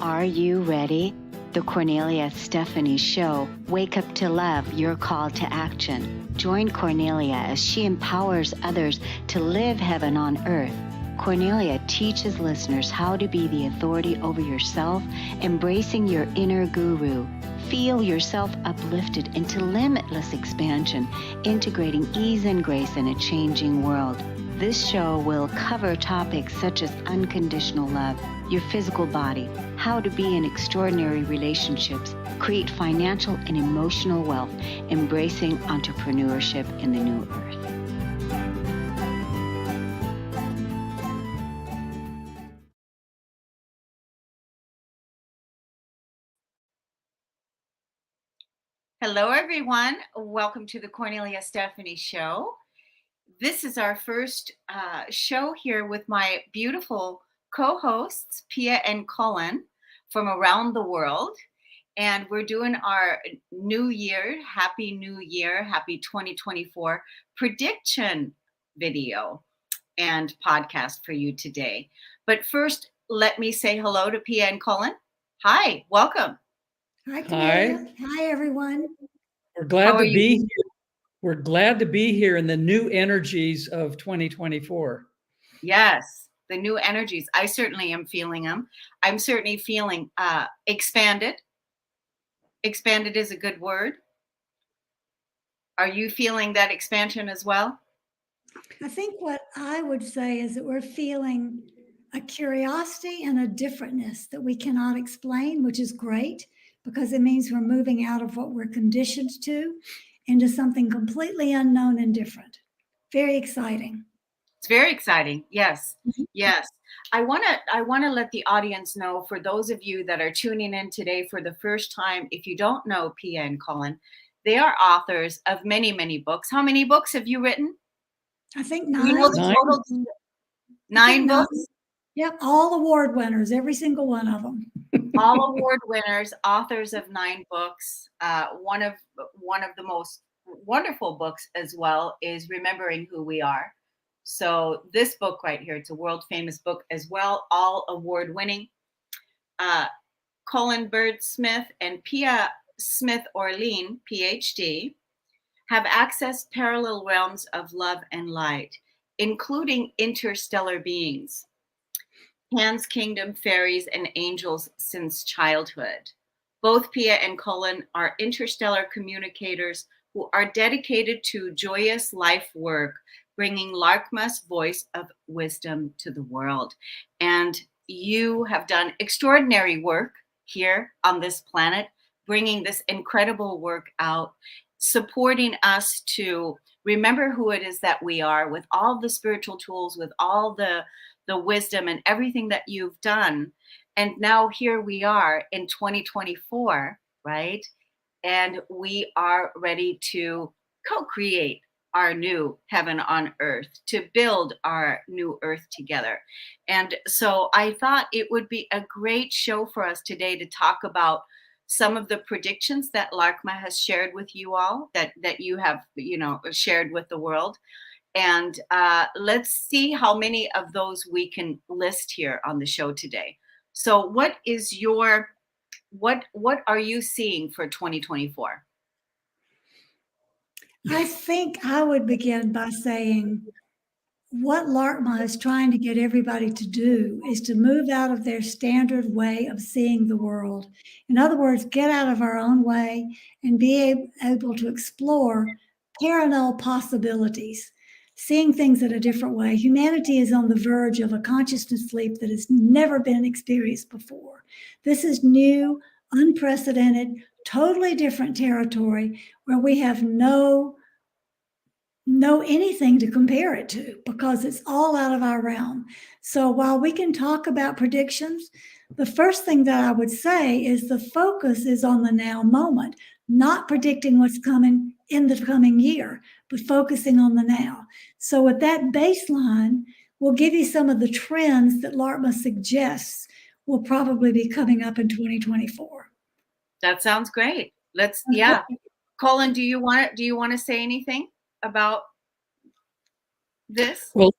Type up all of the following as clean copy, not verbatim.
Are you ready? The Kornelia Stephanie Show. Wake up to love, your call to action. Join Kornelia as she empowers others to live heaven on earth. Kornelia teaches listeners how to be the authority over yourself, embracing your inner guru. Feel yourself uplifted into limitless expansion, integrating ease and grace in a changing world. This show will cover topics such as unconditional love, your physical body, how to be in extraordinary relationships, create financial and emotional wealth, embracing entrepreneurship in the new earth. Hello, everyone. Welcome to the Kornelia Stephanie Show. This is our first show here with my beautiful co-hosts, Pia and Cullen, from around the world. And we're doing our New Year, Happy New Year, Happy 2024 prediction video and podcast for you today. But first, let me say hello to Pia and Cullen. Hi, welcome. Hi, Cornelia. Hi, everyone. We're glad to be here. We're glad to be here in the new energies of 2024. Yes, the new energies. I certainly am feeling them. I'm certainly feeling expanded. Expanded is a good word. Are you feeling that expansion as well? I think what I would say is that we're feeling a curiosity and a differentness that we cannot explain, which is great because it means we're moving out of what we're conditioned to into something completely unknown and different. Very exciting. It's very exciting. Yes. Yes. I want to let the audience know, for those of you that are tuning in today for the first time, if you don't know Pia and Cullen, they are authors of many, many books. How many books have you written? I think 9. You know the total? 9 books? Yep, all award winners, every single one of them. All award winners, authors of 9 books. One of the most wonderful books as well is Remembering Who We Are. So this book right here, it's a world famous book as well, all award winning. Colin Baird Smith and Pia Smith Orleane, PhD, have accessed parallel realms of love and light, including interstellar beings, Pan's kingdom, fairies, and angels since childhood. Both Pia and Cullen are interstellar communicators who are dedicated to joyous life work, bringing Larkma's voice of wisdom to the world. And you have done extraordinary work here on this planet, bringing this incredible work out, supporting us to remember who it is that we are, with all the spiritual tools, with all the wisdom and everything that you've done. And now here we are in 2024, right? And we are ready to co-create our new heaven on earth, to build our new earth together. And so I thought it would be a great show for us today to talk about some of the predictions that Larkma has shared with you all, that you have, shared with the world. And let's see how many of those we can list here on the show today. So what are you seeing for 2024? I think I would begin by saying what Larkma is trying to get everybody to do is to move out of their standard way of seeing the world. In other words, get out of our own way and be able to explore parallel possibilities, seeing things in a different way. Humanity is on the verge of a consciousness leap that has never been experienced before. This is new, unprecedented, totally different territory where we have no anything to compare it to because it's all out of our realm. So while we can talk about predictions, the first thing that I would say is the focus is on the now moment, not predicting what's coming in the coming year, but focusing on the now. So with that baseline, we'll give you some of the trends that Larkma suggests will probably be coming up in 2024. That sounds great. Yeah. Colin, do you want to say anything about this? Well,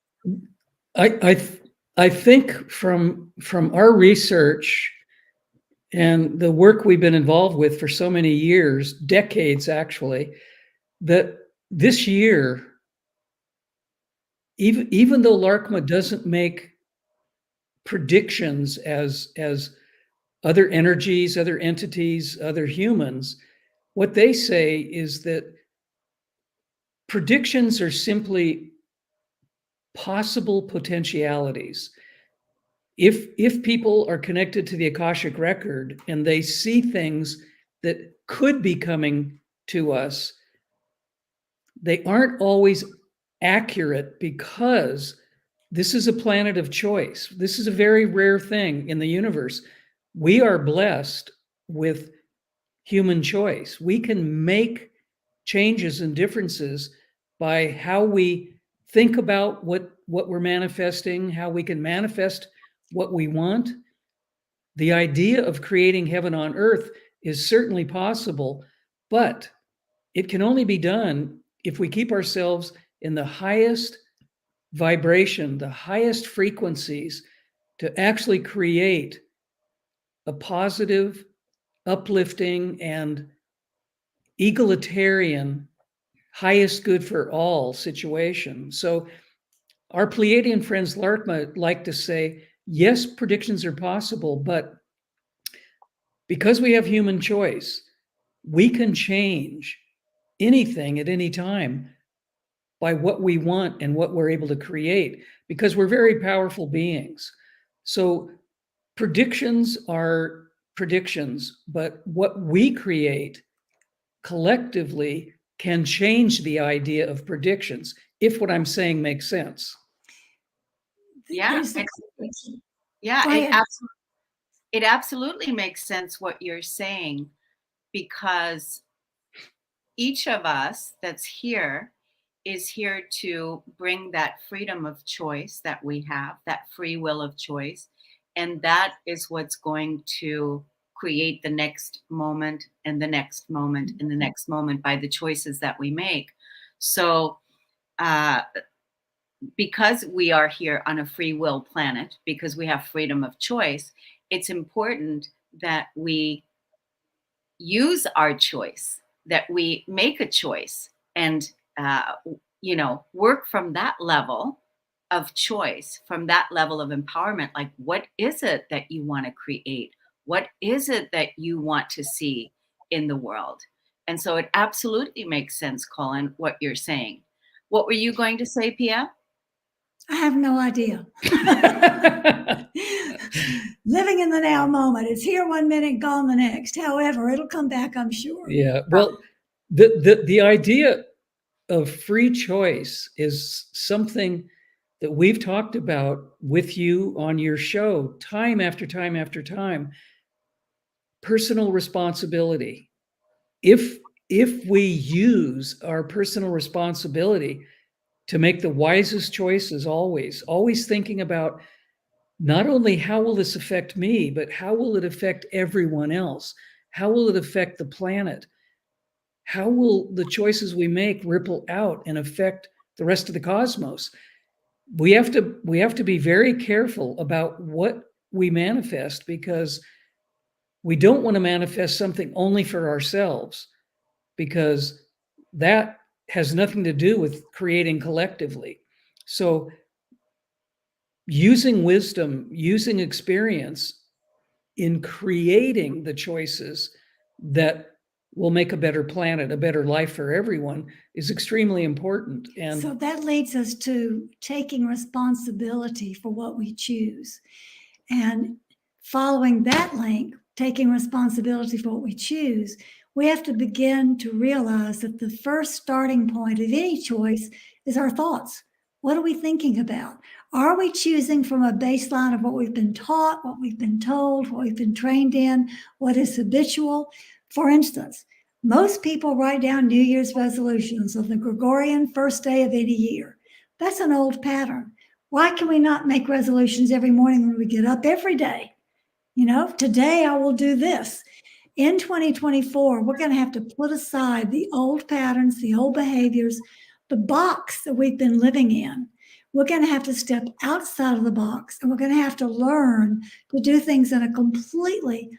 I think from our research, and the work we've been involved with for so many years, decades actually, that this year, even though Larkma doesn't make predictions as other energies, other entities, other humans, what they say is that predictions are simply possible potentialities. If people are connected to the Akashic record and they see things that could be coming to us, they aren't always accurate because this is a planet of choice. This is a very rare thing in the universe. We are blessed with human choice. We can make changes and differences by how we think about what we're manifesting, how we can manifest what we want. The idea of creating heaven on earth is certainly possible, but it can only be done if we keep ourselves in the highest vibration, the highest frequencies, to actually create a positive, uplifting, and egalitarian, highest good for all situation. So our Pleiadian friends Larkma like to say, yes, predictions are possible, but because we have human choice, we can change anything at any time by what we want and what we're able to create, because we're very powerful beings. So predictions are predictions, but what we create collectively can change the idea of predictions, if what I'm saying makes sense. Yeah. Yeah, it absolutely makes sense what you're saying, because each of us that's here is here to bring that freedom of choice that we have, that free will of choice. And that is what's going to create the next moment and the next moment and the next moment by the choices that we make. So, because we are here on a free will planet, because we have freedom of choice, it's important that we use our choice, that we make a choice and, work from that level of choice, from that level of empowerment. Like, what is it that you want to create? What is it that you want to see in the world? And so it absolutely makes sense, Colin, what you're saying. What were you going to say, Pia? I have no idea. Living in the now moment. It's here one minute, gone the next. However, it'll come back, I'm sure. Yeah. Well, the idea of free choice is something that we've talked about with you on your show time after time after time. Personal responsibility. If we use our personal responsibility to make the wisest choices, always thinking about not only how will this affect me, but how will it affect everyone else? How will it affect the planet? How will the choices we make ripple out and affect the rest of the cosmos? We have to be very careful about what we manifest, because we don't want to manifest something only for ourselves, because that has nothing to do with creating collectively. So using wisdom, using experience in creating the choices that will make a better planet, a better life for everyone, is extremely important. And so that leads us to taking responsibility for what we choose. And following that link, taking responsibility for what we choose, we have to begin to realize that the first starting point of any choice is our thoughts. What are we thinking about? Are we choosing from a baseline of what we've been taught, what we've been told, what we've been trained in, what is habitual? For instance, most people write down New Year's resolutions on the Gregorian first day of any year. That's an old pattern. Why can we not make resolutions every morning when we get up every day? Today I will do this. In 2024, we're going to have to put aside the old patterns, the old behaviors, the box that we've been living in. We're going to have to step outside of the box, and we're going to have to learn to do things in a completely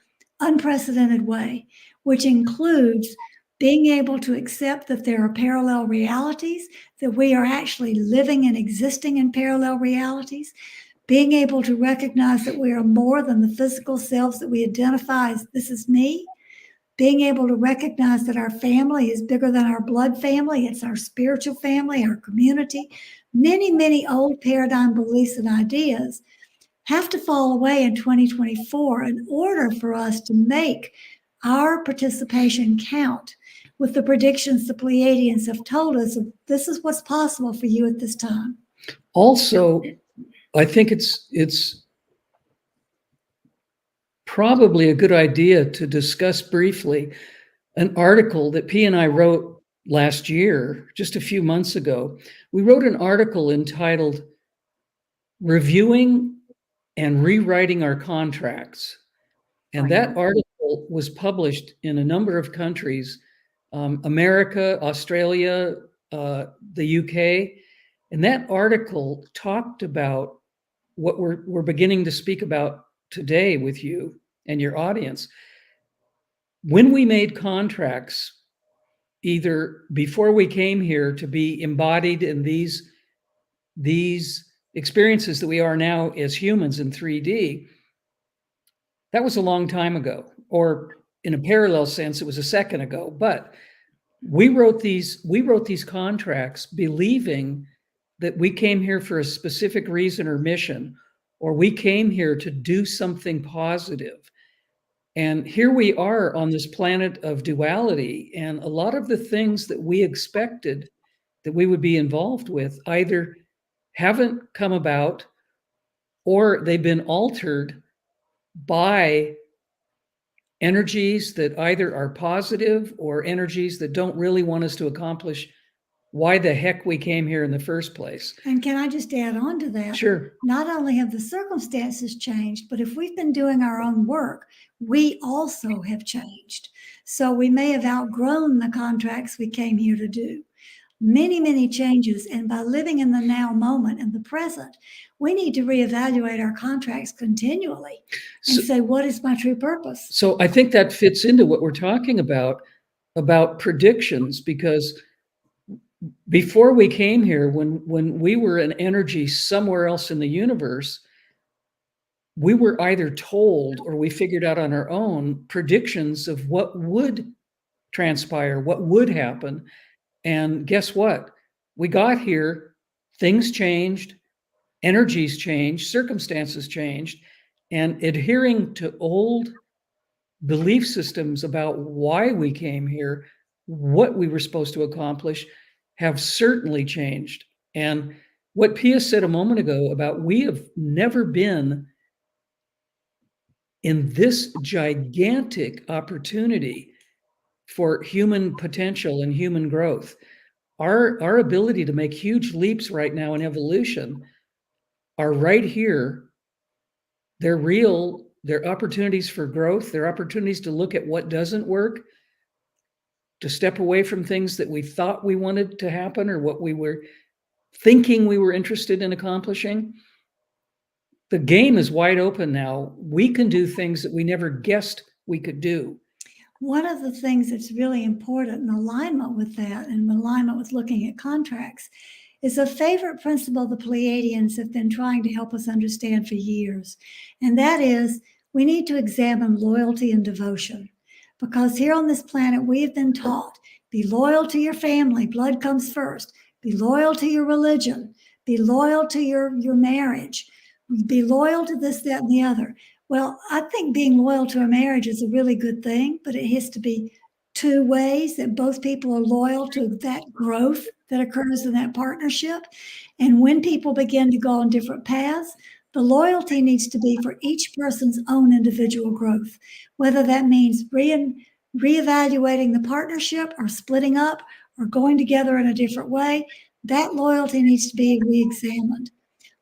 unprecedented way, which includes being able to accept that there are parallel realities, that we are actually living and existing in parallel realities, being able to recognize that we are more than the physical selves that we identify as this is me, being able to recognize that our family is bigger than our blood family, it's our spiritual family, our community. Many, many old paradigm beliefs and ideas have to fall away in 2024 in order for us to make our participation count with the predictions the Pleiadians have told us of this is what's possible for you at this time. Also, I think it's probably a good idea to discuss briefly an article that Pia and I wrote last year, just a few months ago. We wrote an article entitled Reviewing and Rewriting Our Contracts. And that article was published in a number of countries, America, Australia, the UK. And that article talked about what we're beginning to speak about today with you and your audience. When we made contracts, either before we came here to be embodied in these experiences that we are now as humans in 3D, that was a long time ago, or in a parallel sense, it was a second ago. But we wrote these contracts believing that we came here for a specific reason or mission, or we came here to do something positive. And here we are on this planet of duality, and a lot of the things that we expected that we would be involved with either haven't come about, or they've been altered by energies that either are positive or energies that don't really want us to accomplish why the heck we came here in the first place. And can I just add on to that? Sure. Not only have the circumstances changed, but if we've been doing our own work, we also have changed. So we may have outgrown the contracts we came here to do. Many, many changes. And by living in the now moment and the present, we need to reevaluate our contracts continually and say, what is my true purpose? So I think that fits into what we're talking about predictions, because before we came here, when we were an energy somewhere else in the universe, we were either told or we figured out on our own predictions of what would transpire, what would happen. And guess what? We got here, things changed, energies changed, circumstances changed, and adhering to old belief systems about why we came here, what we were supposed to accomplish, have certainly changed. And what Pia said a moment ago about we have never been in this gigantic opportunity for human potential and human growth. Our ability to make huge leaps right now in evolution are right here. They're real. They're opportunities for growth. They're opportunities to look at what doesn't work, to step away from things that we thought we wanted to happen or what we were thinking we were interested in accomplishing. The game is wide open now. We can do things that we never guessed we could do. One of the things that's really important in alignment with that and in alignment with looking at contracts is a favorite principle the Pleiadians have been trying to help us understand for years. And that is, we need to examine loyalty and devotion. Because here on this planet, we have been taught, be loyal to your family, blood comes first. Be loyal to your religion. Be loyal to your marriage. Be loyal to this, that, and the other. Well, I think being loyal to a marriage is a really good thing, but it has to be two ways, that both people are loyal to that growth that occurs in that partnership. And when people begin to go on different paths, the loyalty needs to be for each person's own individual growth, whether that means reevaluating the partnership or splitting up or going together in a different way. That loyalty needs to be reexamined.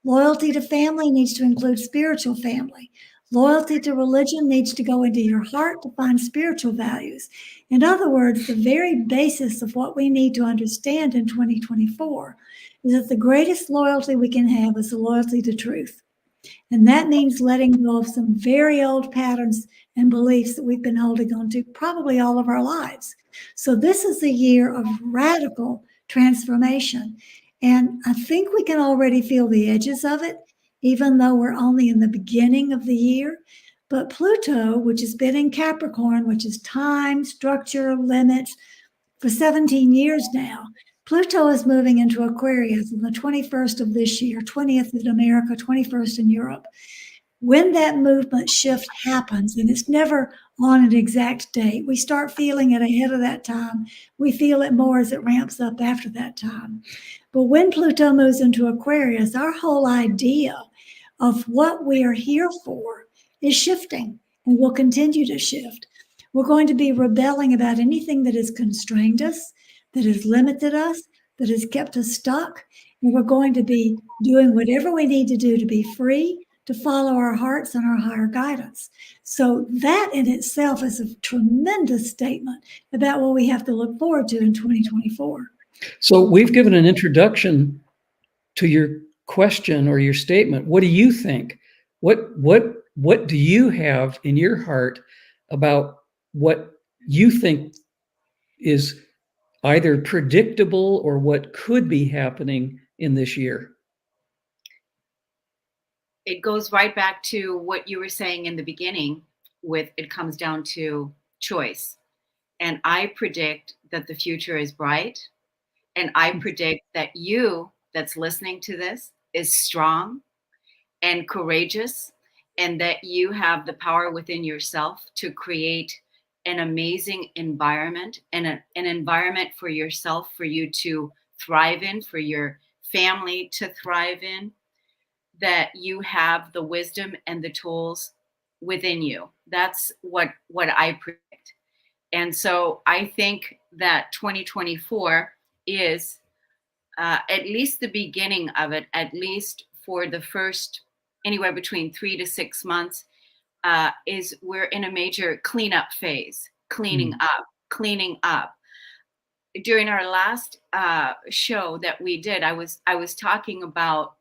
Loyalty to family needs to include spiritual family. Loyalty to religion needs to go into your heart to find spiritual values. In other words, the very basis of what we need to understand in 2024 is that the greatest loyalty we can have is the loyalty to truth. And that means letting go of some very old patterns and beliefs that we've been holding on to probably all of our lives. So this is a year of radical transformation. And I think we can already feel the edges of it, even though we're only in the beginning of the year. But Pluto, which has been in Capricorn, which is time, structure, limits, for 17 years now, Pluto is moving into Aquarius on the 21st of this year, 20th in America, 21st in Europe. When that movement shift happens, and it's never on an exact date, we start feeling it ahead of that time. We feel it more as it ramps up after that time. But when Pluto moves into Aquarius, our whole idea of what we are here for is shifting and will continue to shift. We're going to be rebelling about anything that has constrained us, that has limited us, that has kept us stuck. And we're going to be doing whatever we need to do to be free, to follow our hearts and our higher guidance. So that in itself is a tremendous statement about what we have to look forward to in 2024. So we've given an introduction to your question or your statement. What do you think? What do you have in your heart about what you think is either predictable or what could be happening in this year? It goes right back to what you were saying in the beginning with it comes down to choice. And I predict that the future is bright. And I predict that you that's listening to this is strong and courageous, and that you have the power within yourself to create an amazing environment and an environment for yourself, for you to thrive in, for your family to thrive in, that you have the wisdom and the tools within you. That's what I predict. And so I think that 2024 is at least the beginning of it, at least for the first anywhere between 3 to 6 months, is we're in a major cleanup phase, cleaning up. During our last show that we did, I was talking about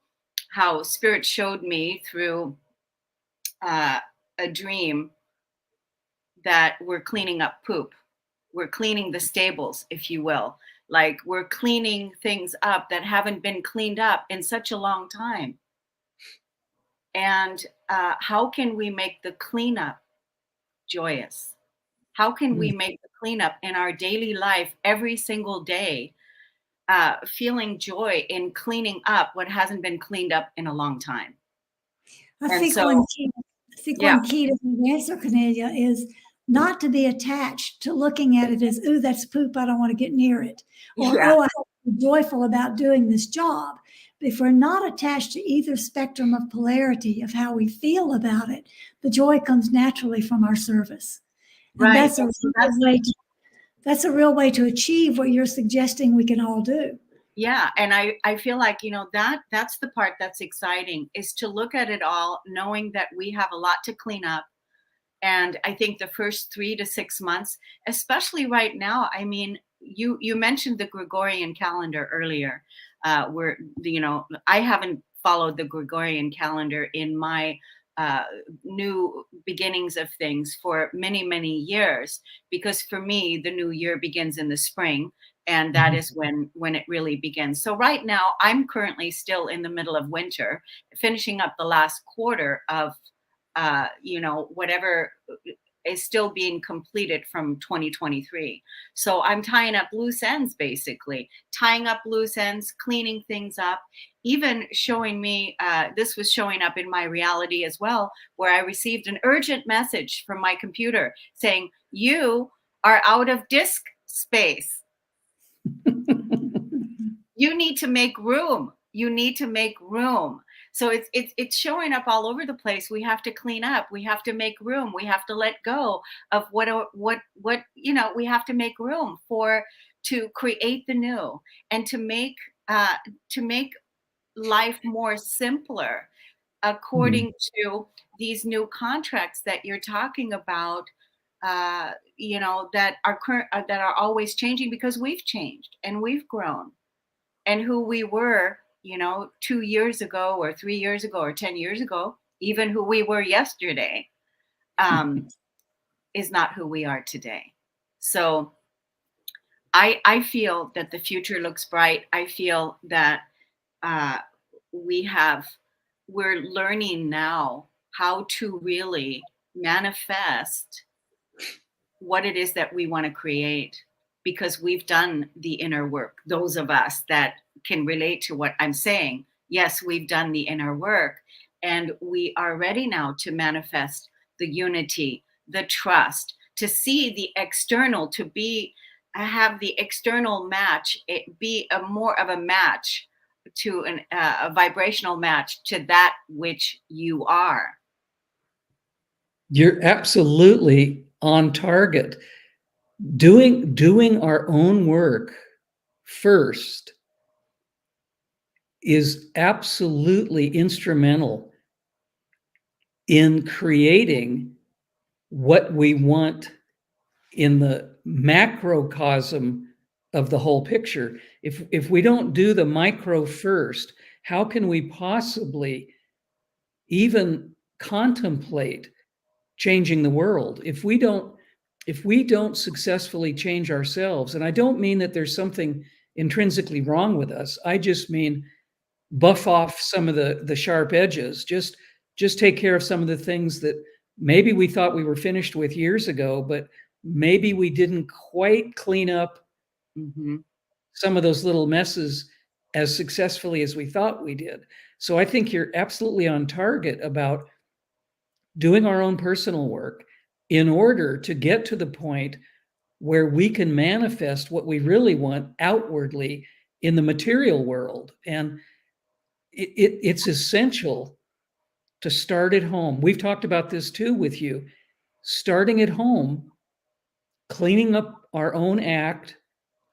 how Spirit showed me through a dream that we're cleaning up poop. We're cleaning the stables, if you will. Like we're cleaning things up that haven't been cleaned up in such a long time. And how can we make the cleanup joyous? How can we make the cleanup in our daily life every single day, feeling joy in cleaning up what hasn't been cleaned up in a long time? I And think so, one key to the answer, Cornelia, is not to be attached to looking at it as, ooh, that's poop, I don't want to get near it. Or, oh, I have to be joyful about doing this job. If we're not attached to either spectrum of polarity of how we feel about it, the joy comes naturally from our service. And right. that's a real way to achieve what you're suggesting we can all do. Yeah. And I feel like, that's the part that's exciting, is to look at it all, knowing that we have a lot to clean up. And I think the first 3 to 6 months, especially right now, I mean, you mentioned the Gregorian calendar earlier, where, I haven't followed the Gregorian calendar in my new beginnings of things for many, many years, because for me, the new year begins in the spring. And that is when it really begins. So right now, I'm currently still in the middle of winter, finishing up the last quarter of whatever is still being completed from 2023. So I'm tying up loose ends, basically tying up loose ends, cleaning things up, even showing me, this was showing up in my reality as well, where I received an urgent message from my computer saying, you are out of disk space. You need to make room. You need to make room. So it's showing up all over the place. We have to clean up. We have to make room. We have to let go of what we have to make room to create the new, and to make life more simpler according to these new contracts that you're talking about. That are always changing, because we've changed and we've grown. And who we were, 2 years ago or 3 years ago or 10 years ago, even who we were yesterday, is not who we are today. So I feel that the future looks bright. I feel that uh, we're learning now how to really manifest what it is that we want to create, because we've done the inner work. Those of us that can relate to what I'm saying, yes, we've done the inner work, and we are ready now to manifest the unity, the trust, to see the external, to be have the external match, it be a more of a match to a vibrational match to that which you are. You're absolutely on target. Doing our own work first is absolutely instrumental in creating what we want in the macrocosm of the whole picture. If we don't do the micro first, how can we possibly even contemplate changing the world if we don't successfully change ourselves? And I don't mean that there's something intrinsically wrong with us. I just mean buff off some of the sharp edges. Just take care of some of the things that maybe we thought we were finished with years ago, but maybe we didn't quite clean up some of those little messes as successfully as we thought we did. So I think you're absolutely on target about doing our own personal work in order to get to the point where we can manifest what we really want outwardly in the material world. And it's essential to start at home. We've talked about this too with you. Starting at home, cleaning up our own act,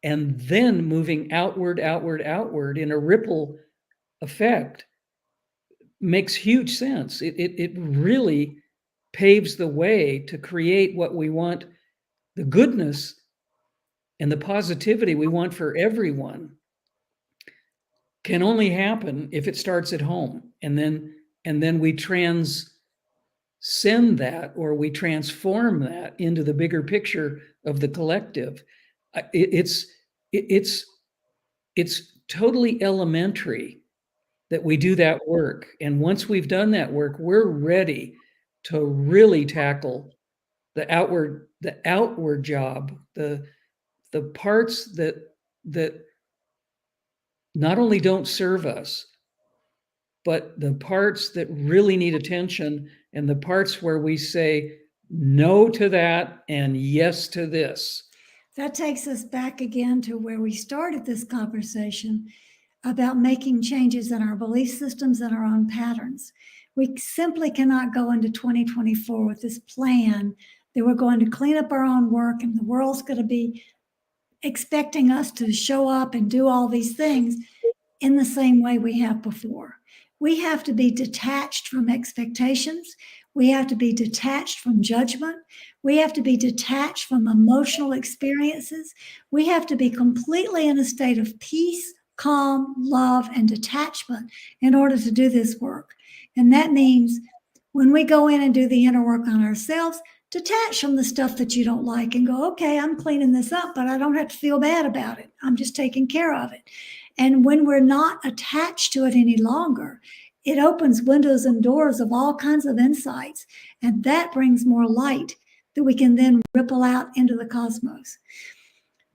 and then moving outward, outward, outward in a ripple effect makes huge sense. It really paves the way to create what we want, the goodness and the positivity we want for everyone can only happen if it starts at home. And then we transcend that, or we transform that into the bigger picture of the collective. It's totally elementary that we do that work. And once we've done that work, we're ready to really tackle the outward job, the parts that not only don't serve us, but the parts that really need attention, and the parts where we say no to that and yes to this. That takes us back again to where we started this conversation about making changes in our belief systems and our own patterns. We simply cannot go into 2024 with this plan that we're going to clean up our own work and the world's going to be expecting us to show up and do all these things in the same way we have before. We have to be detached from expectations. We have to be detached from judgment. We have to be detached from emotional experiences. We have to be completely in a state of peace, calm, love, and detachment in order to do this work. And that means when we go in and do the inner work on ourselves, detach from the stuff that you don't like and go, okay, I'm cleaning this up, but I don't have to feel bad about it. I'm just taking care of it. And when we're not attached to it any longer, it opens windows and doors of all kinds of insights. And that brings more light that we can then ripple out into the cosmos.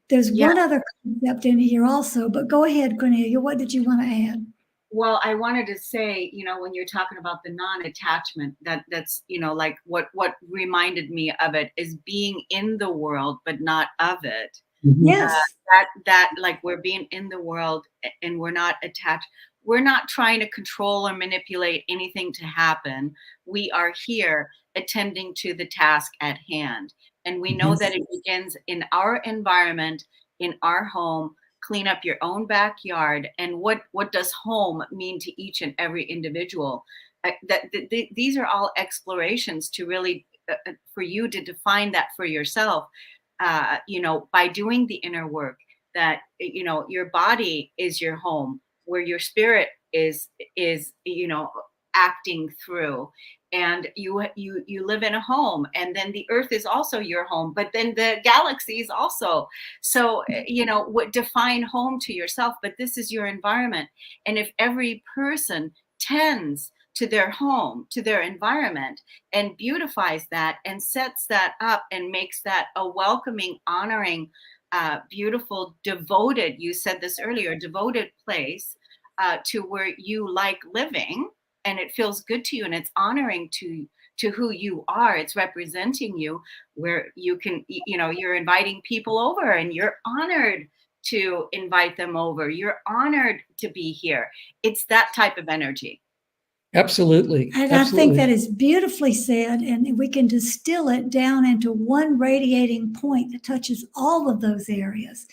There's one other concept in here also, but go ahead, Kornelia. What did you want to add? Well, I wanted to say, when you're talking about the non-attachment, that's, like what reminded me of it is being in the world, but not of it. Yes. That like we're being in the world and we're not attached. We're not trying to control or manipulate anything to happen. We are here attending to the task at hand. And we know that it begins in our environment, in our home. Clean up your own backyard. And what does home mean to each and every individual? These are all explorations to really, for you to define that for yourself, by doing the inner work, that, your body is your home. where your spirit is acting through, and you live in a home, and then the earth is also your home, but then the galaxies also. So what define home to yourself, but this is your environment. And if every person tends to their home, to their environment, and beautifies that and sets that up and makes that a welcoming, honoring, beautiful, devoted, you said this earlier, devoted place to where you like living, and it feels good to you, and it's honoring to who you are, it's representing you, where you can, you're inviting people over and you're honored to invite them over, you're honored to be here. It's that type of energy. Absolutely. And Absolutely. I think that is beautifully said, and we can distill it down into one radiating point that touches all of those areas.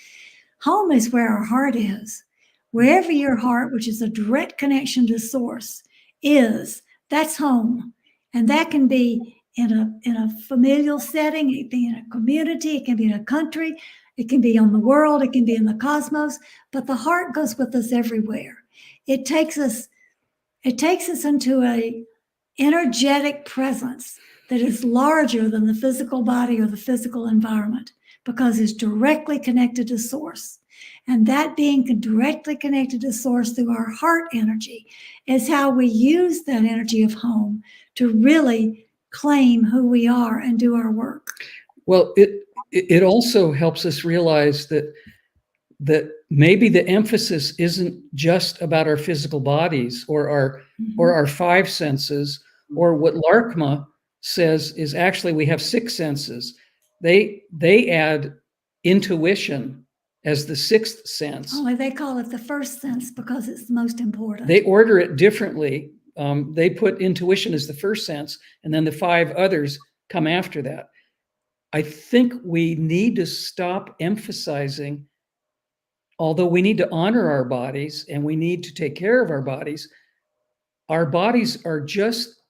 Home is where our heart is. Wherever your heart, which is a direct connection to source, is, that's home. And that can be in a familial setting, it can be in a community, it can be in a country, it can be on the world, it can be in the cosmos, but the heart goes with us everywhere. It takes us into a energetic presence that is larger than the physical body or the physical environment, because it's directly connected to source. And that being directly connected to source through our heart energy is how we use that energy of home to really claim who we are and do our work. Well, it also helps us realize that maybe the emphasis isn't just about our physical bodies or our five senses, or what Larkma says is actually we have six senses. They add intuition as the sixth sense. Only they call it the first sense because it's the most important. They order it differently. They put intuition as the first sense, and then the five others come after that. I think we need to stop emphasizing, although we need to honor our bodies and we need to take care of our bodies are just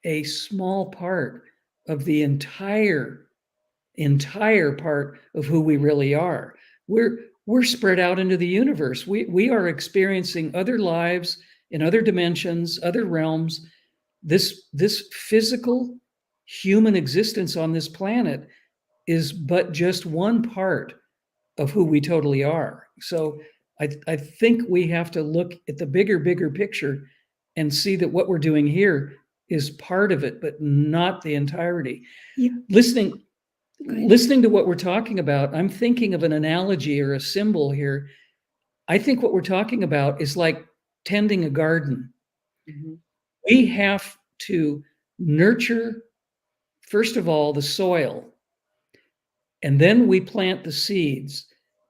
a small part of the entire part of who we really are. We're spread out into the universe. We are experiencing other lives in other dimensions, other realms. This physical human existence on this planet is but just one part of who we totally are. So I think we have to look at the bigger picture and see that what we're doing here is part of it, but not the entirety. Yeah. Listening to what we're talking about, I'm thinking of an analogy or a symbol here. I think what we're talking about is like tending a garden. Mm-hmm. We have to nurture, first of all, the soil, and then we plant the seeds,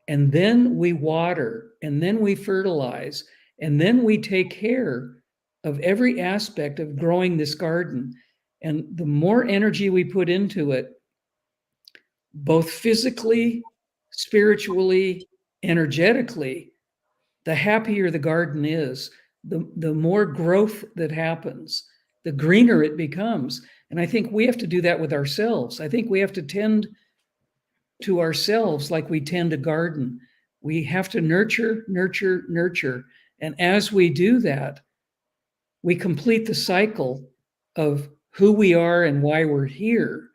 and then we water, and then we fertilize, and then we take care of every aspect of growing this garden. And the more energy we put into it, both physically, spiritually, energetically, the happier the garden is, the more growth that happens, the greener it becomes. And I think we have to do that with ourselves. I think we have to tend to ourselves like we tend a garden. We have to nurture. And as we do that, we complete the cycle of who we are and why we're here.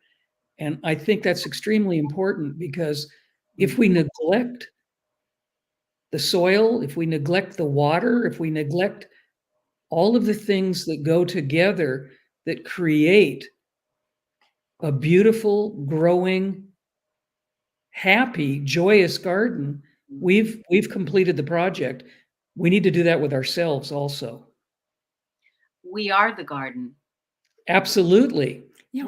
And I think that's extremely important, because if we neglect the soil, if we neglect the water, if we neglect all of the things that go together that create a beautiful, growing, happy, joyous garden, we've completed the project. We need to do that with ourselves also. We are the garden. Absolutely. Yeah,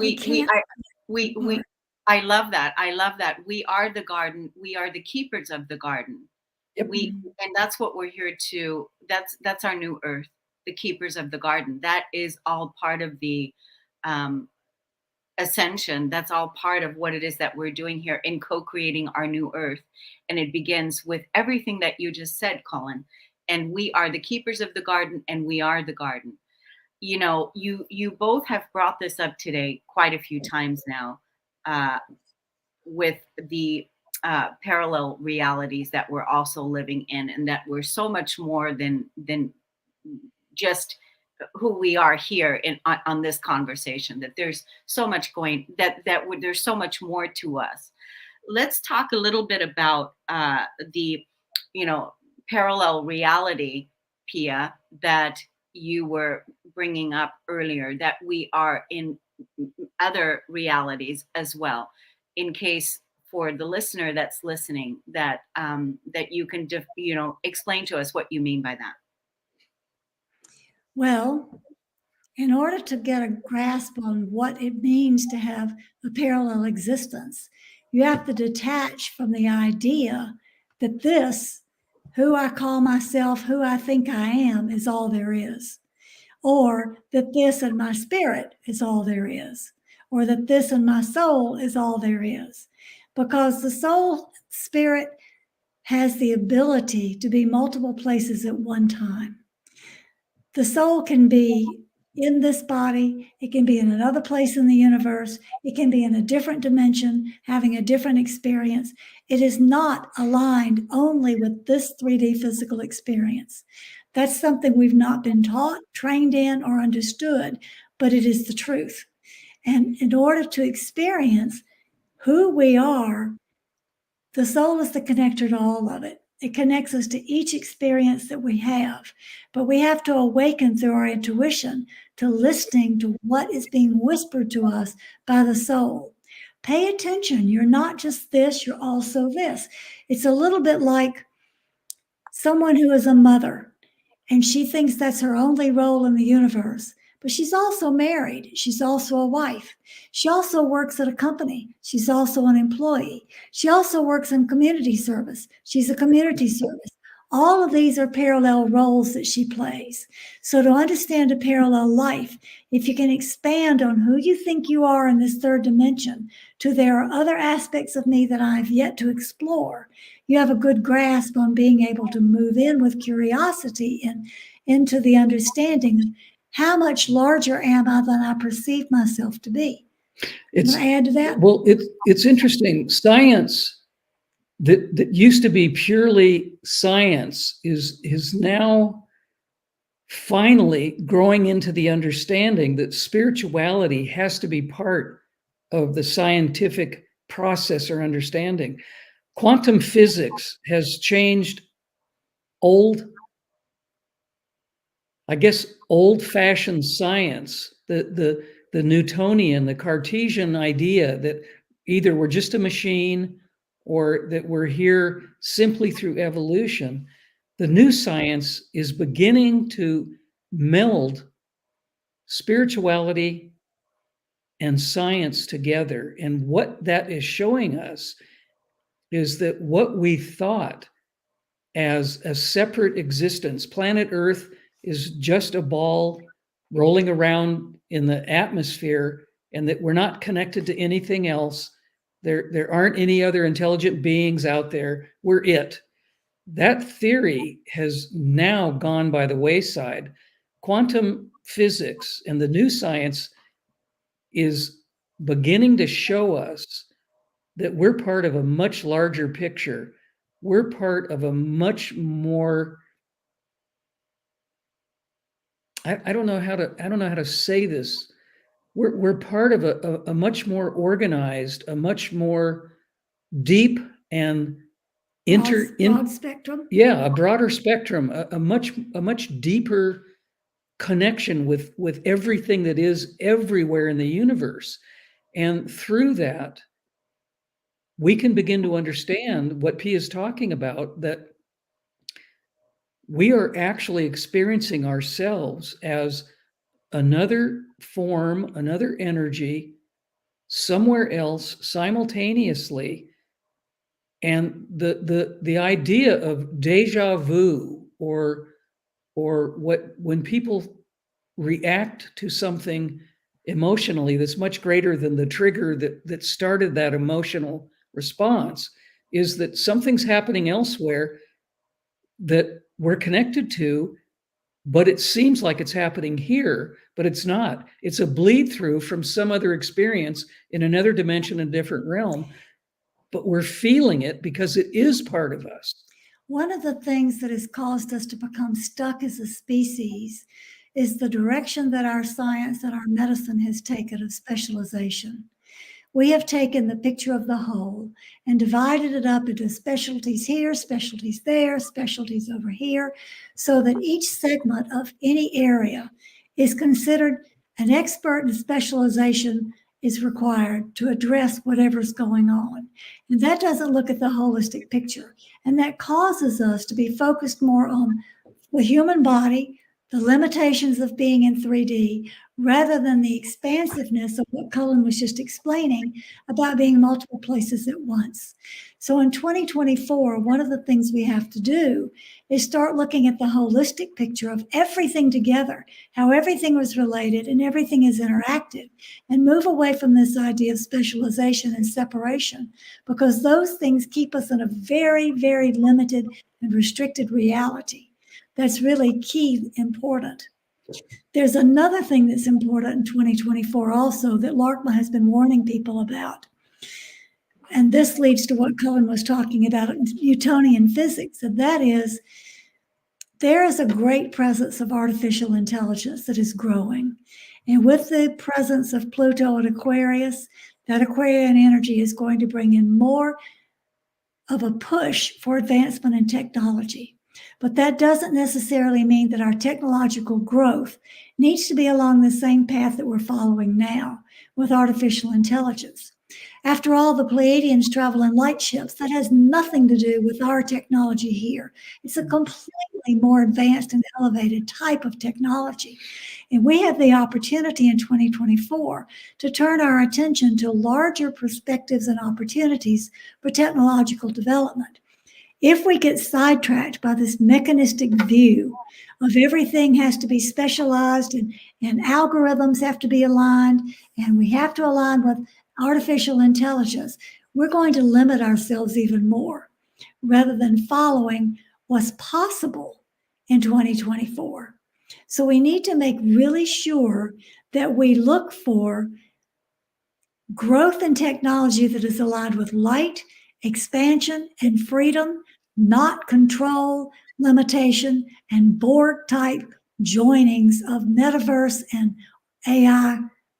I love that. I love that. We are the garden. We are the keepers of the garden. Yep. And that's what we're here to. That's our new earth, the keepers of the garden. That is all part of the ascension. That's all part of what it is that we're doing here in co-creating our new earth. And it begins with everything that you just said, Cullen. And we are the keepers of the garden, and we are the garden. You both have brought this up today quite a few times now, with the parallel realities that we're also living in, and that we're so much more than just who we are here on this conversation. That there's so much there's so much more to us. Let's talk a little bit about the parallel reality, Pia, that you were bringing up earlier, that we are in other realities as well. In case for the listener that's listening, that you can explain to us what you mean by that. Well, in order to get a grasp on what it means to have a parallel existence, you have to detach from the idea that this, who I call myself, who I think I am, is all there is. Or that this and my spirit is all there is. Or that this and my soul is all there is. Because the soul, spirit, has the ability to be multiple places at one time. The soul can be in this body, it can be in another place in the universe, it can be in a different dimension, having a different experience. It is not aligned only with this 3D physical experience. That's something we've not been taught, trained in, or understood, but it is the truth. And in order to experience who we are, the soul is the connector to all of it. It connects us to each experience that we have, but we have to awaken through our intuition to listening to what is being whispered to us by the soul. Pay attention. You're not just this, you're also this. It's a little bit like someone who is a mother and she thinks that's her only role in the universe. But she's also married. She's also a wife. She also works at a company. She's also an employee. She also works in community service. She's a community service. All of these are parallel roles that she plays. So to understand a parallel life, if you can expand on who you think you are in this third dimension to there are other aspects of me that I've yet to explore, you have a good grasp on being able to move in with curiosity and into the understanding of how much larger am I than I perceive myself to be. Can I add to that? Well, it's interesting. Science that used to be purely science is now finally growing into the understanding that spirituality has to be part of the scientific process or understanding. Quantum physics has changed old-fashioned science, the Newtonian, the Cartesian idea that either we're just a machine or that we're here simply through evolution. The new science is beginning to meld spirituality and science together. And what that is showing us is that what we thought as a separate existence, planet Earth is just a ball rolling around in the atmosphere, and that we're not connected to anything else. There aren't any other intelligent beings out there. We're it. That theory has now gone by the wayside. Quantum physics and the new science is beginning to show us that we're part of a much larger picture. We're part of a much more, I don't know how to say this. We're part of a much more organized, a much more deep and broad spectrum. Yeah, a broader spectrum, a much deeper connection with everything that is everywhere in the universe. And through that, we can begin to understand what Pia is talking about, that we are actually experiencing ourselves as another form, another energy, somewhere else simultaneously. And the idea of deja vu, or when people react to something emotionally that's much greater than the trigger that started that emotional response, is that something's happening elsewhere that we're connected to, but it seems like it's happening here, but it's not. It's a bleed through from some other experience in another dimension, a different realm. but we're feeling it because it is part of us. One of the things that has caused us to become stuck as a species is the direction that our science and our medicine has taken of specialization. We have taken the picture of the whole and divided it up into specialties here, specialties there, specialties over here, so that each segment of any area is considered an expert, and specialization is required to address whatever's going on. And that doesn't look at the holistic picture. And that causes us to be focused more on the human body, the limitations of being in 3D, rather than the expansiveness of what Cullen was just explaining about being multiple places at once. So in 2024, one of the things we have to do is start looking at the holistic picture of everything together, how everything was related and everything is interactive, and move away from this idea of specialization and separation, because those things keep us in a very, very limited and restricted reality. That's really key, important. There's another thing that's important in 2024 also that LARCMA has been warning people about. And this leads to what Cullen was talking about in Newtonian physics, and that is there is a great presence of artificial intelligence that is growing. And with the presence of Pluto and Aquarius, that Aquarian energy is going to bring in more of a push for advancement in technology. But that doesn't necessarily mean that our technological growth needs to be along the same path that we're following now with artificial intelligence. After all, the Pleiadians travel in light ships. That has nothing to do with our technology here. It's a completely more advanced and elevated type of technology. And we have the opportunity in 2024 to turn our attention to larger perspectives and opportunities for technological development. If we get sidetracked by this mechanistic view of everything has to be specialized and algorithms have to be aligned and we have to align with artificial intelligence, we're going to limit ourselves even more rather than following what's possible in 2024. So we need to make really sure that we look for growth in technology that is aligned with light, expansion, and freedom, not control, limitation, and Borg-type joinings of metaverse and AI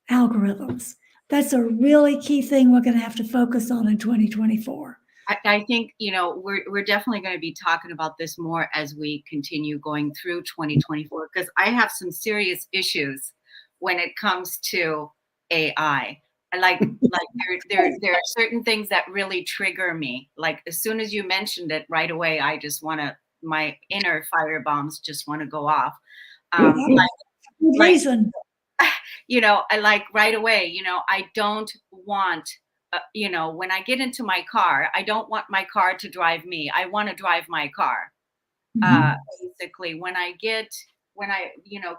algorithms. That's a really key thing we're going to have to focus on in 2024. I think, we're definitely going to be talking about this more as we continue going through 2024, because I have some serious issues when it comes to AI. Like there are certain things that really trigger me. Like as soon as you mentioned it, right away, I just want to, my inner fire bombs just want to go off. Reason. I like right away, I don't want, when I get into my car, I don't want my car to drive me. I want to drive my car. Basically, when I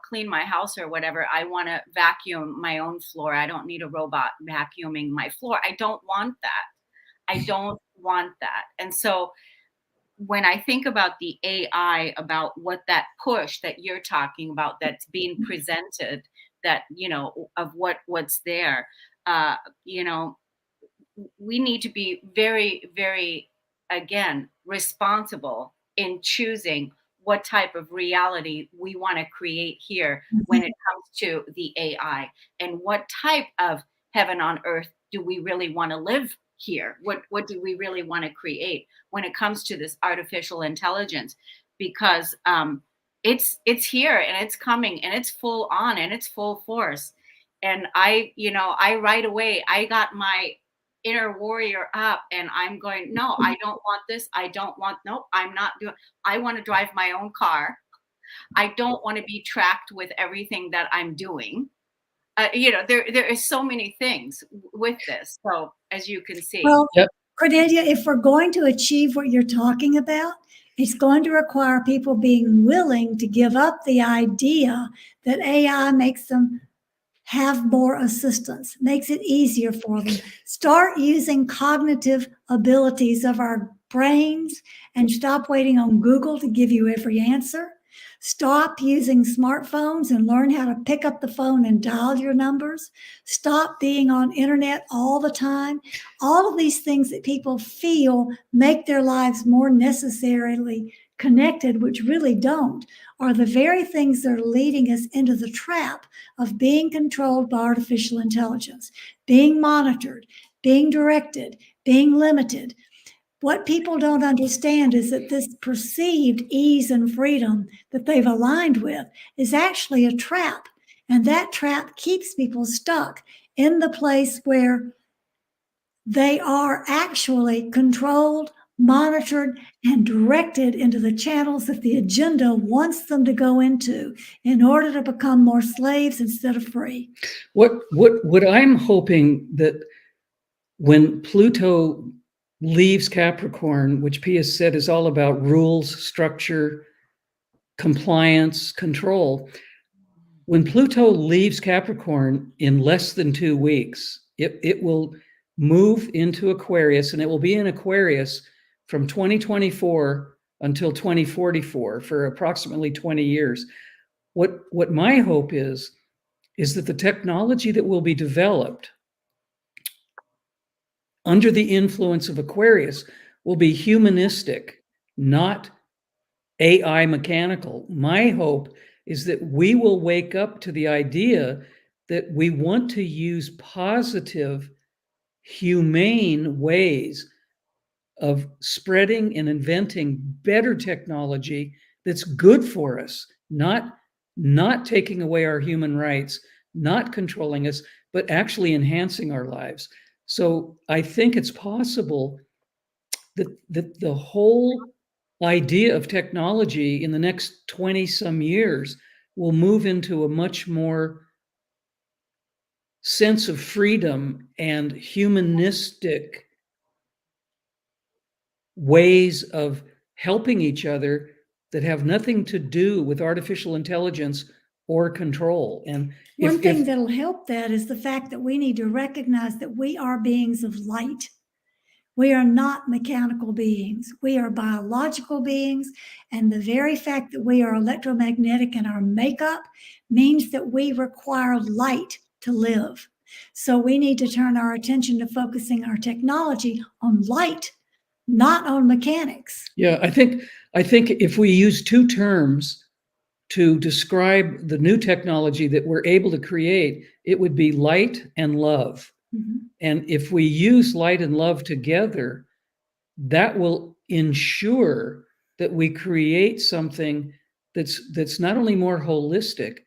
clean my house or whatever, I want to vacuum my own floor. I don't need a robot vacuuming my floor. I don't want that. I don't want that. And so when I think about the AI, about what that push that you're talking about, that's being presented, that, of what's there, we need to be very, very, again, responsible in choosing what type of reality we want to create here when it comes to the AI, and what type of heaven on earth do we really want to live here? What do we really want to create when it comes to this artificial intelligence? Because it's here and it's coming and it's full on and it's full force. And I right away, I got my inner warrior up and I'm going, no, I don't want this. Nope, I'm not doing, I want to drive my own car. I don't want to be tracked with everything that I'm doing. There is so many things with this. So as you can see. Well, Cornelia, if we're going to achieve what you're talking about, it's going to require people being willing to give up the idea that AI makes them have more assistance, makes it easier for them. Start using cognitive abilities of our brains and stop waiting on Google to give you every answer. Stop using smartphones and learn how to pick up the phone and dial your numbers. Stop being on internet all the time. All of these things that people feel make their lives more necessarily connected, which really don't, are the very things that are leading us into the trap of being controlled by artificial intelligence, being monitored, being directed, being limited. What people don't understand is that this perceived ease and freedom that they've aligned with is actually a trap. And that trap keeps people stuck in the place where they are actually controlled, monitored, and directed into the channels that the agenda wants them to go into in order to become more slaves instead of free. What I'm hoping that when Pluto leaves Capricorn, which Pia said is all about rules, structure, compliance, control. When Pluto leaves Capricorn in less than 2 weeks, it will move into Aquarius, and it will be in Aquarius from 2024 until 2044 for approximately 20 years. What my hope is that the technology that will be developed under the influence of Aquarius will be humanistic, not AI mechanical. My hope is that we will wake up to the idea that we want to use positive, humane ways of spreading and inventing better technology that's good for us, not taking away our human rights, not controlling us, but actually enhancing our lives. So I think it's possible that the whole idea of technology in the next 20 some years will move into a much more sense of freedom and humanistic ways of helping each other that have nothing to do with artificial intelligence or control. And one thing that'll help that is the fact that we need to recognize that we are beings of light. We are not mechanical beings. We are biological beings. And the very fact that we are electromagnetic in our makeup means that we require light to live. So we need to turn our attention to focusing our technology on light, not on mechanics. Yeah, I think if we use two terms to describe the new technology that we're able to create, it would be light and love. Mm-hmm. And if we use light and love together, that will ensure that we create something that's not only more holistic,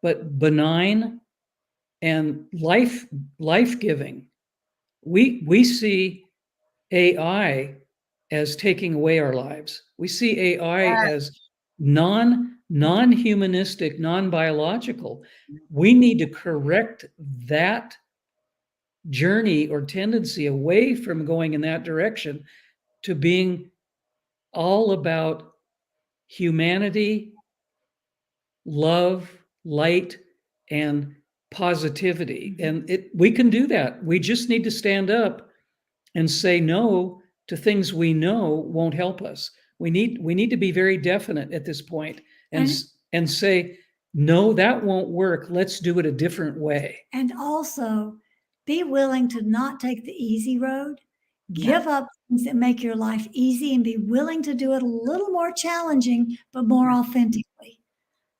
but benign and life-giving. We see AI as taking away our lives. We see AI as non-humanistic, non-biological. We need to correct that journey or tendency away from going in that direction to being all about humanity, love, light, and positivity. And we can do that. We just need to stand up and say no to things we know won't help us. We need to be very definite at this point and say, no, that won't work. Let's do it a different way. And also be willing to not take the easy road. Give up things that make your life easy and be willing to do it a little more challenging, but more authentically.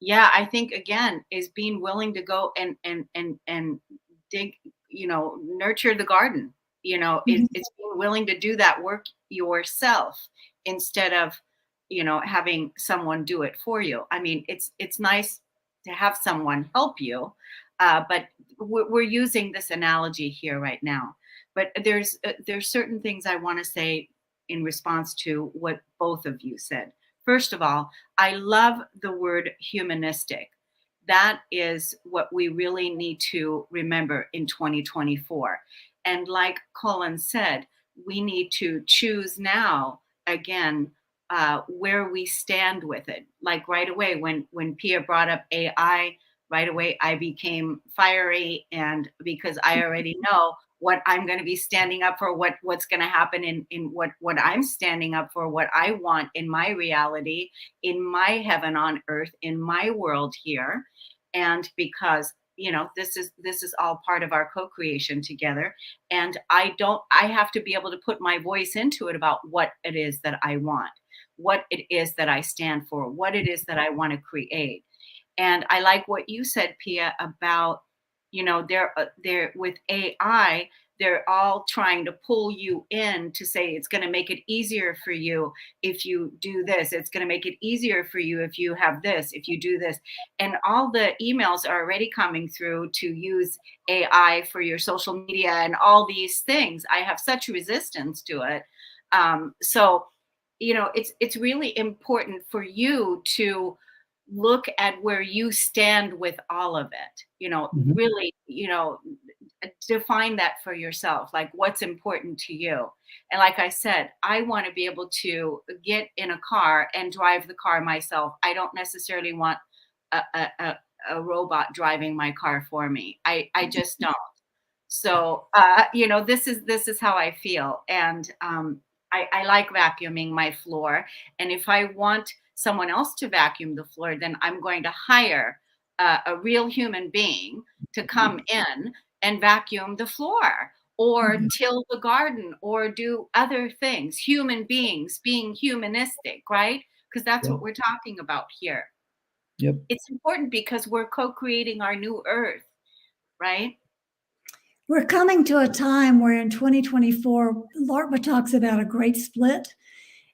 Yeah, I think again is being willing to go and dig, nurture the garden. Mm-hmm. It's being willing to do that work yourself instead of, having someone do it for you. I mean, it's nice to have someone help you, but we're using this analogy here right now. But there's certain things I want to say in response to what both of you said. First of all, I love the word humanistic. That is what we really need to remember in 2024. And like Cullen said, we need to choose now, again, where we stand with it. Like right away, when Pia brought up AI, right away I became fiery, and because I already know what I'm going to be standing up for, what's going to happen in what I'm standing up for, what I want in my reality, in my heaven on earth, in my world here. And because, this is all part of our co-creation together. And I have to be able to put my voice into it about what it is that I want, what it is that I stand for, what it is that I want to create. And I like what you said, Pia, about, they're with AI, they're all trying to pull you in to say it's going to make it easier for you if you do this. It's going to make it easier for you if you have this, if you do this. And all the emails are already coming through to use AI for your social media and all these things. I have such resistance to it. So, it's really important for you to look at where you stand with all of it, Mhm. really, define that for yourself, like what's important to you. And like I said, I want to be able to get in a car and drive the car myself. I don't necessarily want a robot driving my car for me. I just don't. So, this is how I feel. And I like vacuuming my floor. And if I want someone else to vacuum the floor, then I'm going to hire a real human being to come in and vacuum the floor or till the garden or do other things. Human beings being humanistic, right? Because that's Yeah. what we're talking about here. Yep. It's important because we're co-creating our new earth, right? We're coming to a time where in 2024, LARPA talks about a great split.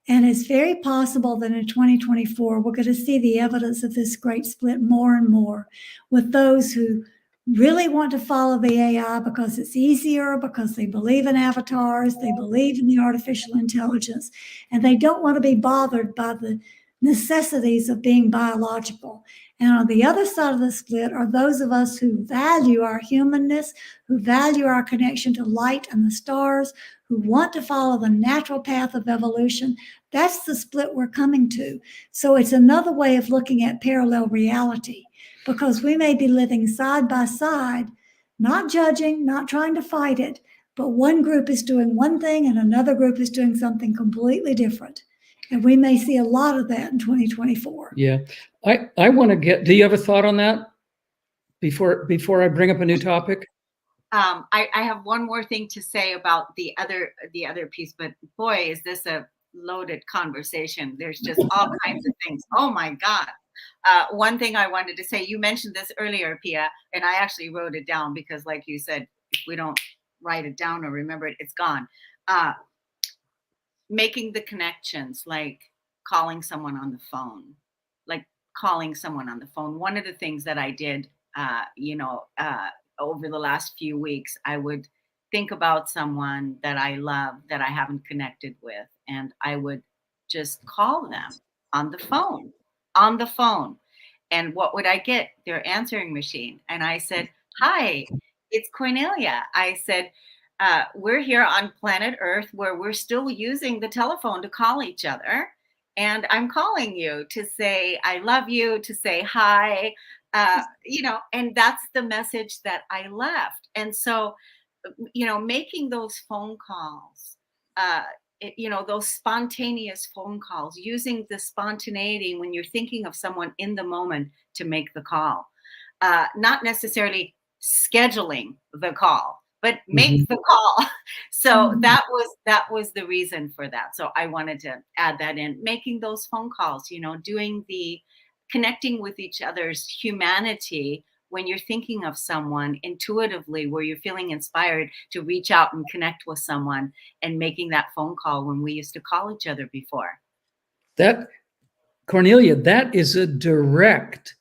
And it's very possible that in 2024, we're going to see the evidence of this great split more and more with those who really want to follow the AI because it's easier, because they believe in avatars, they believe in the artificial intelligence, and they don't want to be bothered by the necessities of being biological. And on the other side of the split are those of us who value our humanness, who value our connection to light and the stars, who want to follow the natural path of evolution. That's the split we're coming to. So it's another way of looking at parallel reality, because we may be living side by side, not judging, not trying to fight it, but one group is doing one thing and another group is doing something completely different. And we may see a lot of that in 2024. Yeah. I want to do you have a thought on that before I bring up a new topic? I have one more thing to say about the other piece, but boy, is this a loaded conversation. There's just all kinds of things. Oh my God. One thing I wanted to say, you mentioned this earlier, Pia, and I actually wrote it down because like you said, if we don't write it down or remember it, it's gone. Making the connections, like calling someone on the phone, One of the things that I did, over the last few weeks, I would think about someone that I love that I haven't connected with, and I would just call them on the phone, on the phone. And what would I get? Their answering machine. And I said, "Hi, it's Kornelia." I said, we're here on planet Earth where we're still using the telephone to call each other. And I'm calling you to say, I love you, to say hi, and that's the message that I left. And so, making those phone calls, those spontaneous phone calls, using the spontaneity when you're thinking of someone in the moment to make the call, not necessarily scheduling the call, but make the call. So that was the reason for that. So I wanted to add that in, making those phone calls, doing the connecting with each other's humanity when you're thinking of someone intuitively, where you're feeling inspired to reach out and connect with someone, and making that phone call when we used to call each other before. That, Kornelia, that is a direct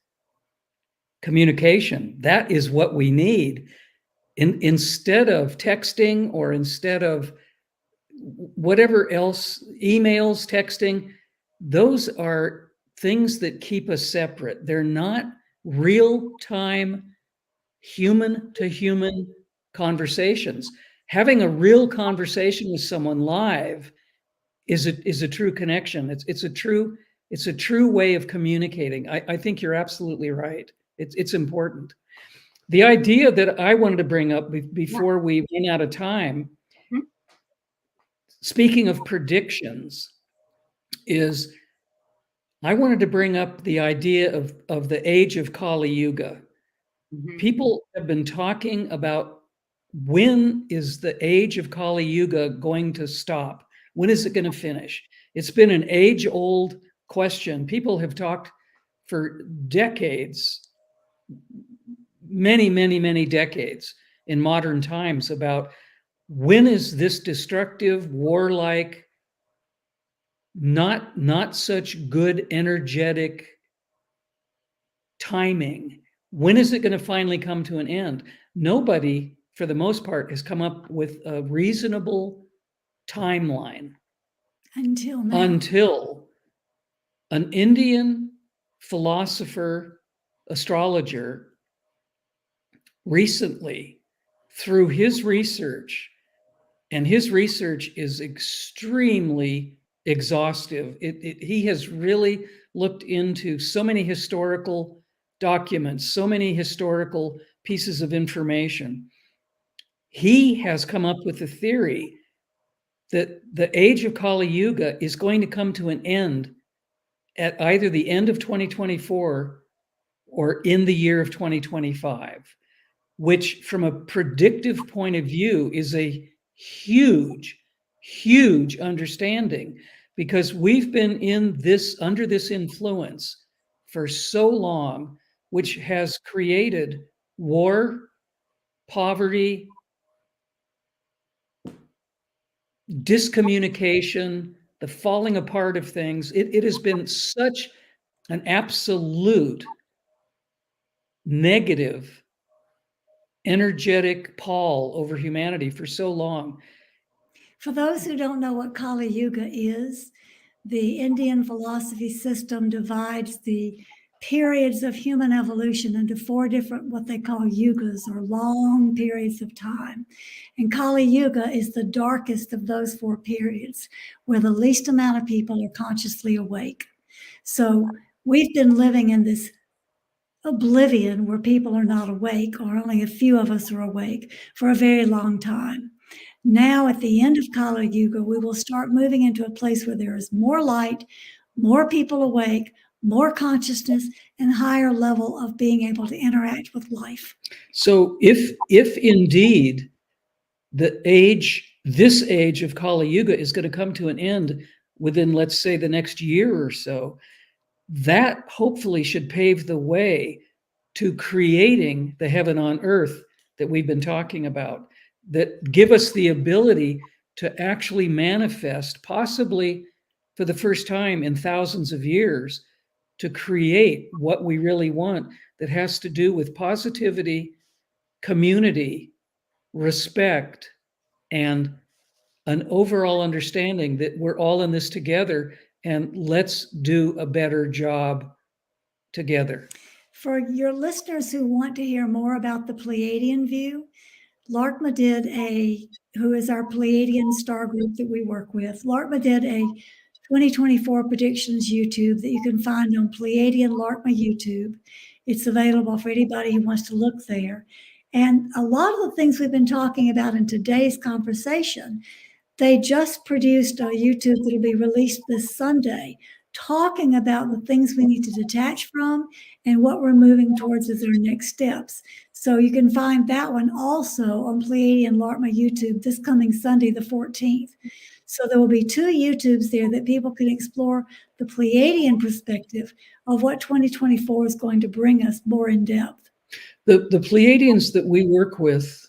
communication. That is what we need. Instead of texting or instead of whatever else, emails, texting, those are things that keep us separate. They're not real-time human to human conversations. Having a real conversation with someone live is a true connection. It's a true way of communicating. I think you're absolutely right. It's important. The idea that I wanted to bring up before we run out of time, Mhm. speaking of predictions, is I wanted to bring up the idea of the age of Kali Yuga. Mhm. People have been talking about, when is the age of Kali Yuga going to stop? When is it going to finish? It's been an age-old question. People have talked for decades, many decades in modern times, about when is this destructive, warlike, not such good energetic timing, when is it going to finally come to an end? Nobody, for the most part, has come up with a reasonable timeline Until now. until an Indian philosopher, astrologer, recently, through his research, and his research is extremely exhaustive. He has really looked into so many historical documents, so many historical pieces of information. He has come up with a theory that the age of Kali Yuga is going to come to an end at either the end of 2024 or in the year of 2025, which from a predictive point of view is a huge understanding, because we've been in this, under this influence for so long, which has created war, poverty, discommunication, the falling apart of things. It has been such an absolute negative, energetic pall over humanity for so long. For those who don't know what Kali Yuga is, the Indian philosophy system divides the periods of human evolution into 4 different, what they call yugas, or long periods of time. And Kali Yuga is the darkest of those 4 periods, where the least amount of people are consciously awake. So we've been living in this oblivion where people are not awake, or only a few of us are awake, for a very long time. Now, at the end of Kali Yuga, we will start moving into a place where there is more light, more people awake, more consciousness, and higher level of being able to interact with life. So if indeed this age of Kali Yuga is going to come to an end within, let's say, the next year or so, that hopefully should pave the way to creating the heaven on earth that we've been talking about, that give us the ability to actually manifest, possibly for the first time in thousands of years, to create what we really want, that has to do with positivity, community, respect, and an overall understanding that we're all in this together, and let's do a better job together. For your listeners who want to hear more about the Pleiadian view, Larkma did who is our Pleiadian star group that we work with, Larkma did a 2024 predictions YouTube that you can find on Pleiadian Larkma YouTube. It's available for anybody who wants to look there. And a lot of the things we've been talking about in today's conversation, they just produced a YouTube that'll be released this Sunday, talking about the things we need to detach from and what we're moving towards as our next steps. So you can find that one also on Pleiadian Larkma YouTube this coming Sunday, the 14th. So there will be 2 YouTubes there that people can explore the Pleiadian perspective of what 2024 is going to bring us more in depth. The Pleiadians that we work with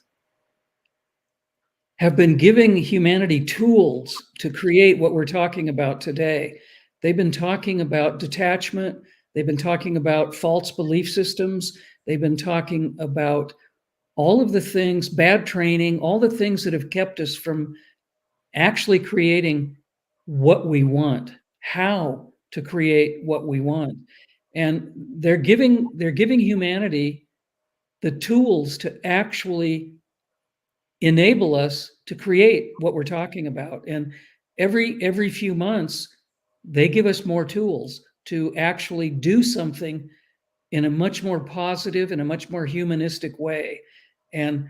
have been giving humanity tools to create what we're talking about today. They've been talking about detachment. They've been talking about false belief systems. They've been talking about all of the things, bad training, all the things that have kept us from actually creating what we want, how to create what we want. And they're giving humanity the tools to actually enable us to create what we're talking about. And every few months, they give us more tools to actually do something in a much more positive and a much more humanistic way. And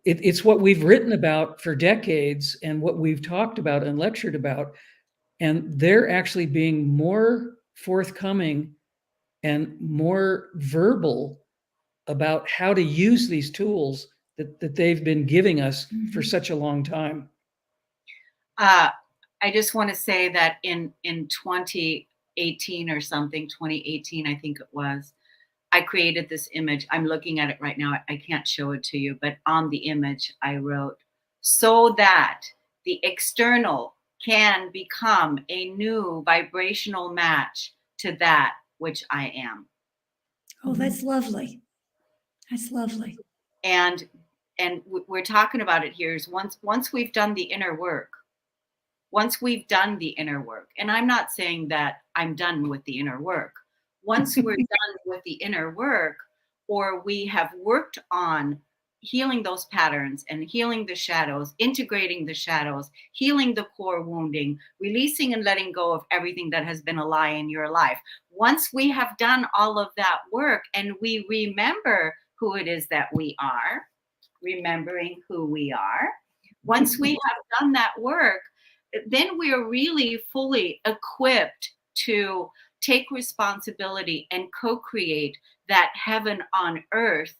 it's what we've written about for decades and what we've talked about and lectured about. And they're actually being more forthcoming and more verbal about how to use these tools that they've been giving us for such a long time. I just want to say that in 2018 or something, 2018, I think it was, I created this image. I'm looking at it right now. I can't show it to you, but on the image I wrote, so that the external can become a new vibrational match to that which I am. Oh, that's lovely. That's lovely. And we're talking about it here is once we've done the inner work, and I'm not saying that I'm done with the inner work. Once we're done with the inner work, or we have worked on healing those patterns and healing the shadows, integrating the shadows, healing the core wounding, releasing and letting go of everything that has been a lie in your life. Once we have done all of that work and we remember who it is that we are, remembering who we are, once we have done that work, then we are really fully equipped to take responsibility and co-create that heaven on earth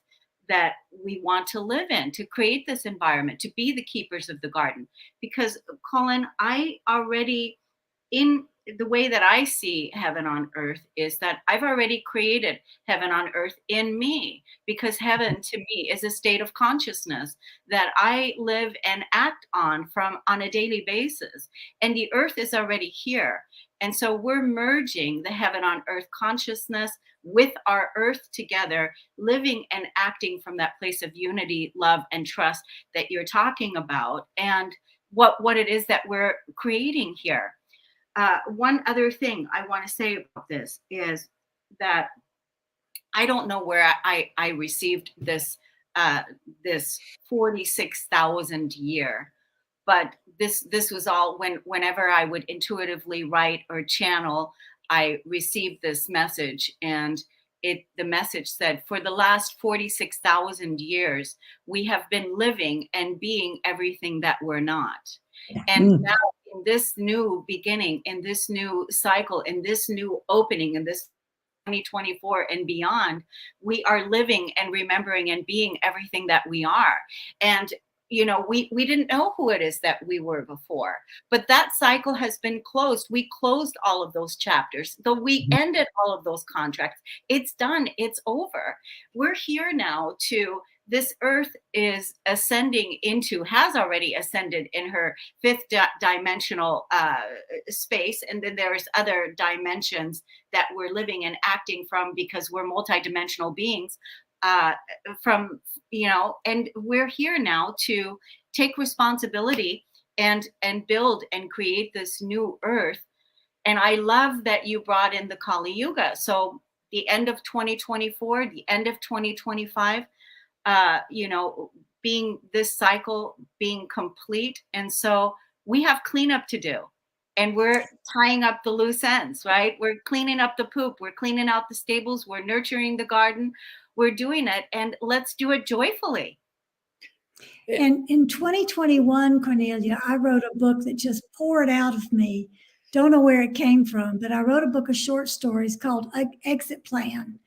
that we want to live in, to create this environment, to be the keepers of the garden. Because, Cullen, I already, in the way that I see heaven on earth, is that I've already created heaven on earth in me, because heaven to me is a state of consciousness that I live and act on a daily basis. And the earth is already here. And so we're merging the heaven on earth consciousness with our earth together, living and acting from that place of unity, love, and trust that you're talking about, and what it is that we're creating here. One other thing I want to say about this is that I don't know where I received this 46,000 year, but this was all whenever I would intuitively write or channel, I received this message, and the message said, for the last 46,000 years, we have been living and being everything that we're not. And now in this new beginning, in this new cycle, in this new opening, in this 2024 and beyond, we are living and remembering and being everything that we are. And we didn't know who it is that we were before, but that cycle has been closed. We closed all of those chapters, though we ended all of those contracts. It's done. It's over. We're here now to, this earth is ascending into, has already ascended in her fifth dimensional space. And then there's other dimensions that we're living and acting from, because we're multidimensional beings. And we're here now to take responsibility and build and create this new earth. And I love that you brought in the Kali Yuga. So the end of 2024, the end of 2025, being this cycle being complete. And so we have cleanup to do. And we're tying up the loose ends, right? We're cleaning up the poop. We're cleaning out the stables. We're nurturing the garden. We're doing it. And let's do it joyfully. And in 2021, Kornelia, I wrote a book that just poured out of me. Don't know where it came from, but I wrote a book of short stories called Exit Plan.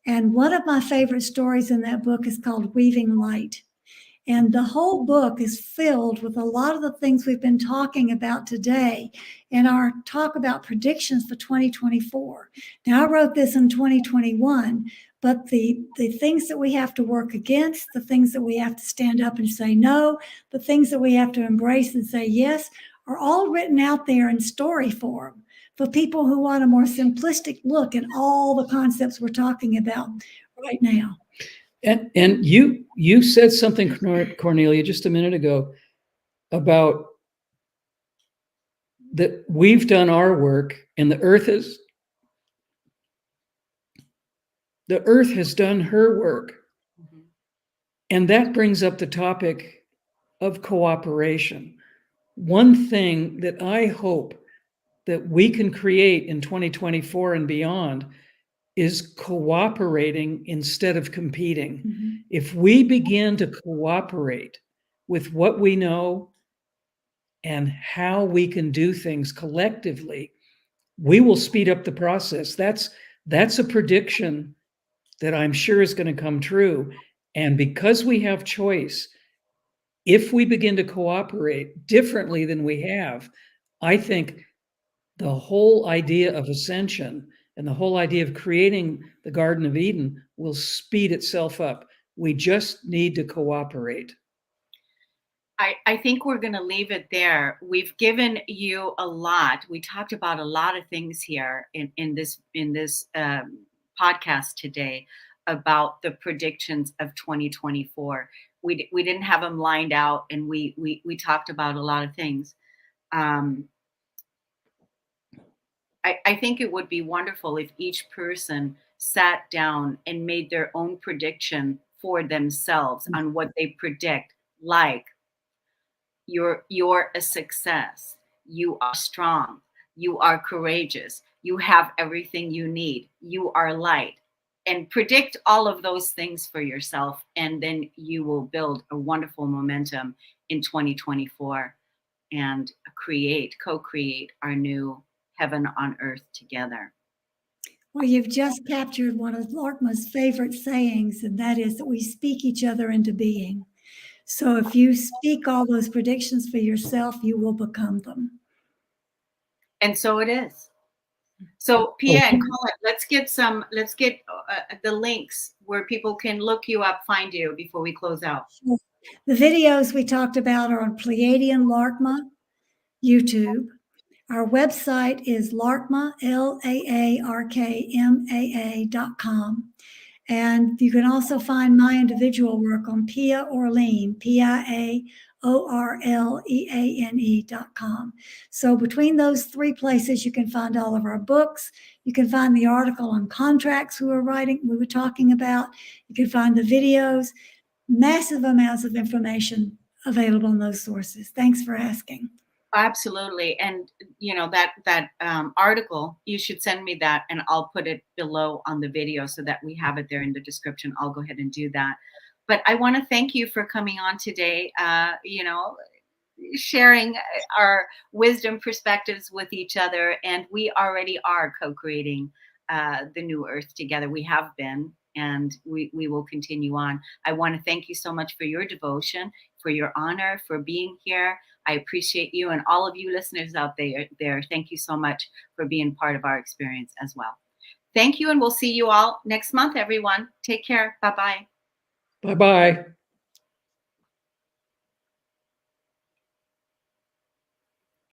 And one of my favorite stories in that book is called Weaving Light. And the whole book is filled with a lot of the things we've been talking about today in our talk about predictions for 2024. Now, I wrote this in 2021, but the things that we have to work against, the things that we have to stand up and say no, the things that we have to embrace and say yes, are all written out there in story form for people who want a more simplistic look at all the concepts we're talking about right now. And you said something, Kornelia, just a minute ago about that we've done our work and the earth has done her work. Mm-hmm. And that brings up the topic of cooperation. One thing that I hope that we can create in 2024 and beyond is cooperating instead of competing. Mhm. If we begin to cooperate with what we know and how we can do things collectively, we will speed up the process. That's a prediction that I'm sure is going to come true. And because we have choice, if we begin to cooperate differently than we have, I think the whole idea of ascension and the whole idea of creating the Garden of Eden will speed itself up. We just need to cooperate. I think we're going to leave it there. We've given you a lot. We talked about a lot of things here in this podcast today about the predictions of 2024. We didn't have them lined out, and we talked about a lot of things. I think it would be wonderful if each person sat down and made their own prediction for themselves on what they predict, like you're a success, you are strong, you are courageous, you have everything you need, you are light, and predict all of those things for yourself, and then you will build a wonderful momentum in 2024 and co-create our new heaven on earth together. Well, you've just captured one of Larkma's favorite sayings, and that is that we speak each other into being. So if you speak all those predictions for yourself, you will become them. And so it is. So Pia and Cullen, let's get the links where people can look you up, find you before we close out. The videos we talked about are on Pleiadian Larkma YouTube. Our website is Larkma, LAARKMAA.com. And you can also find my individual work on Pia Orleane, PIAORLEANE.com. So between those three places, you can find all of our books. You can find the article on contracts we were talking about. You can find the videos, massive amounts of information available in those sources. Thanks for asking. Absolutely. And that article, you should send me that and I'll put it below on the video so that we have it there in the description. I'll go ahead and do that. But I want to thank you for coming on today, sharing our wisdom perspectives with each other. And we already are co-creating the new earth together. We have been, and we will continue on. I want to thank you so much for your devotion, for your honor, for being here. I appreciate you, and all of you listeners out there. Thank you so much for being part of our experience as well. Thank you, and we'll see you all next month, everyone. Take care. Bye-bye. Bye-bye.